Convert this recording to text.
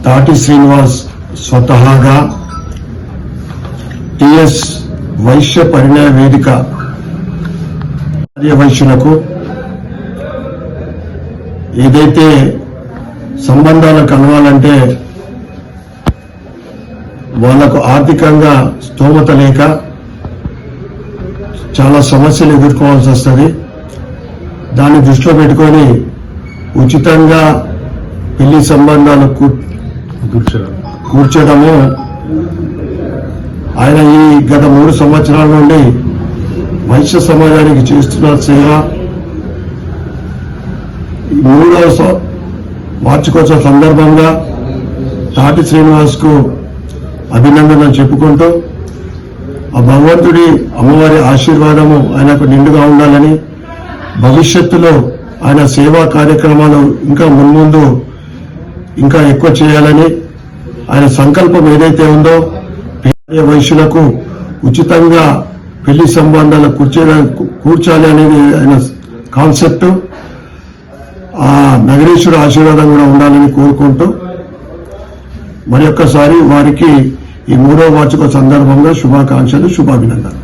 తాటి శ్రీనివాస్ స్వతహాగా టిఎస్ వైశ్య పరిణయ వేదిక ఆర్యవైశ్యులకు ఏదైతే సంబంధాలు కలవాలంటే వాళ్లకు ఆర్థికంగా స్తోమత లేక చాలా సమస్యలు ఎదుర్కోవాల్సి వస్తుంది. దాన్ని దృష్టిలో పెట్టుకొని ఉచితంగా పెళ్లి సంబంధాలు కూర్చోడము ఆయన ఈ గత 3 సంవత్సరాల నుండి వైశ్య సమాజానికి చేస్తున్న సేవ 3వ వార్షికోత్సవ సందర్భంగా తాటి శ్రీనివాస్ కు అభినందనలు చెప్పుకుంటూ ఆ భగవంతుడి అమ్మవారి ఆశీర్వాదము ఆయనకు నిండుగా ఉండాలని, భవిష్యత్తులో ఆయన సేవా కార్యక్రమాలు ఇంకా మున్ముందు ఇంకా ఎక్కువ చేయాలని, ఆయన సంకల్పం ఏదైతే ఉందో పేద వైశ్యులకు ఉచితంగా పెళ్లి సంబంధాలు కూర్చాలి అనేది ఆయన కాన్సెప్ట్. ఆ నగరేశ్వర ఆశీర్వాదం కూడా ఉండాలని కోరుకుంటూ మరి ఒక్కసారి వారికి ఈ 3వ వార్షిక సందర్భంగా శుభాకాంక్షలు, శుభాభినందనలు.